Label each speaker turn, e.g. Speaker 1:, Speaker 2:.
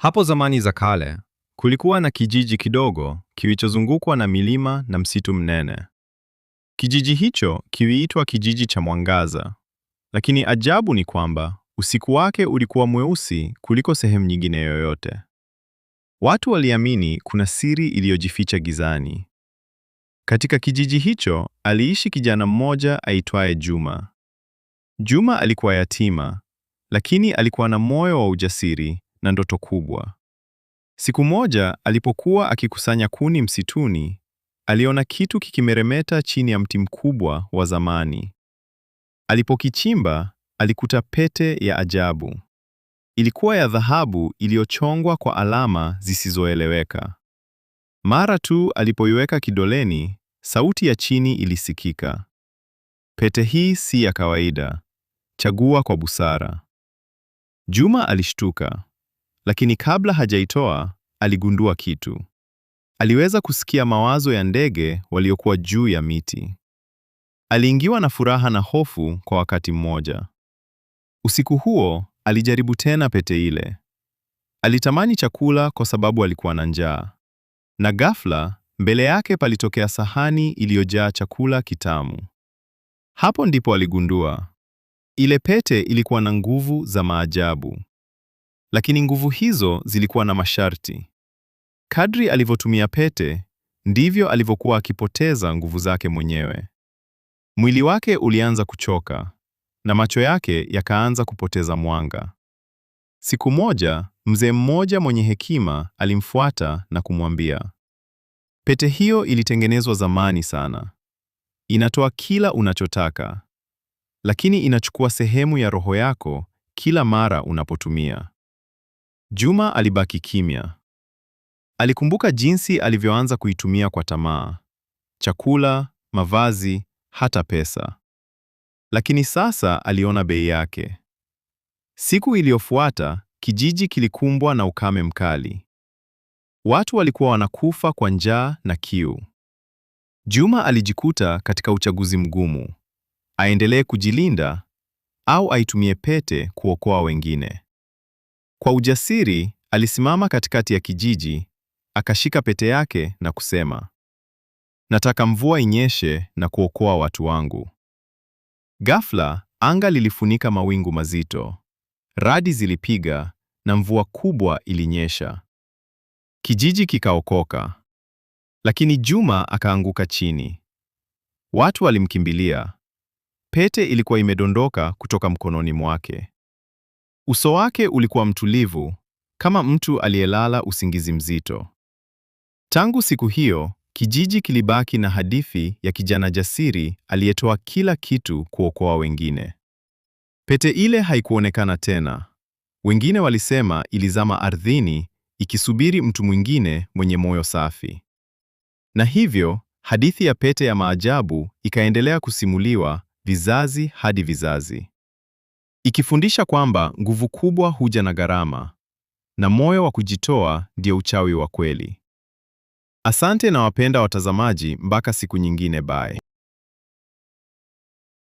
Speaker 1: Hapo zamani za kale, kulikuwa na kijiji kidogo kilichozungukwa na milima na msitu mnene. Kijiji hicho kiliitwa kijiji cha Mwangaza, lakini ajabu ni kwamba usiku wake ulikuwa mweusi kuliko sehemu nyingine yoyote. Watu waliamini kuna siri iliyojificha gizani. Katika kijiji hicho aliishi kijana mmoja aitwaye Juma. Juma alikuwa yatima, lakini alikuwa na moyo wa ujasiri na ndoto kubwa. Siku moja alipokuwa akikusanya kuni msituni, aliona kitu kikimeremeta chini ya mti mkubwa wa zamani. Alipokichimba, alikuta pete ya ajabu. Ilikuwa ya dhahabu iliyochongwa kwa alama zisizoeleweka. Mara tu alipoiweka kidoleni, sauti ya chini ilisikika. Pete hii si ya kawaida. Chagua kwa busara. Juma alishtuka, lakini kabla hajaitoa, aligundua kitu. Aliweza kusikia mawazo ya ndege waliokuwa juu ya miti. Aliingiwa na furaha na hofu kwa wakati mmoja. Usiku huo, alijaribu tena pete ile. Alitamani chakula kwa sababu alikuwa na njaa. Na ghafla, mbele yake palitokea sahani iliyojaa chakula kitamu. Hapo ndipo aligundua. Ile pete ilikuwa na nguvu za maajabu. Lakini nguvu hizo zilikuwa na masharti. Kadri alivyotumia pete, ndivyo alivyokuwa akipoteza nguvu zake mwenyewe. Mwili wake ulianza kuchoka, na macho yake yakaanza kupoteza mwanga. Siku moja, mzee mmoja mwenye hekima alimfuata na kumwambia, pete hiyo ilitengenezwa zamani sana. Inatoa kila unachotaka, lakini inachukua sehemu ya roho yako kila mara unapotumia. Juma alibaki kimya. Alikumbuka jinsi alivyoanza kuitumia kwa tamaa: chakula, mavazi, hata pesa. Lakini sasa aliona bei yake. Siku iliyofuata, kijiji kilikumbwa na ukame mkali. Watu walikuwa wanakufa kwa njaa na kiu. Juma alijikuta katika uchaguzi mgumu: aendelee kujilinda au aitumie pete kuokoa wengine. Kwa ujasiri, alisimama katikati ya kijiji, akashika pete yake na kusema, nataka mvua inyeshe na kuokoa watu wangu. Ghafla, anga lilifunika mawingu mazito. Radi zilipiga na mvua kubwa ilinyesha. Kijiji kikaokoka. Lakini Juma akaanguka chini. Watu walimkimbilia. Pete ilikuwa imedondoka kutoka mkononi mwake. Uso wake ulikuwa mtulivu, kama mtu aliyelala usingizi mzito. Tangu siku hiyo, kijiji kilibaki na hadithi ya kijana jasiri aliyetoa kila kitu kuokoa wengine. Pete ile haikuonekana tena. Wengine walisema ilizama ardhini ikisubiri mtu mwingine mwenye moyo safi. Na hivyo, hadithi ya pete ya maajabu ikaendelea kusimuliwa vizazi hadi vizazi, ikifundisha kwamba nguvu kubwa huja na gharama, na moyo wa kujitoa ndio uchawi wa kweli. Asante na wapenda watazamaji, mpaka siku nyingine, bye.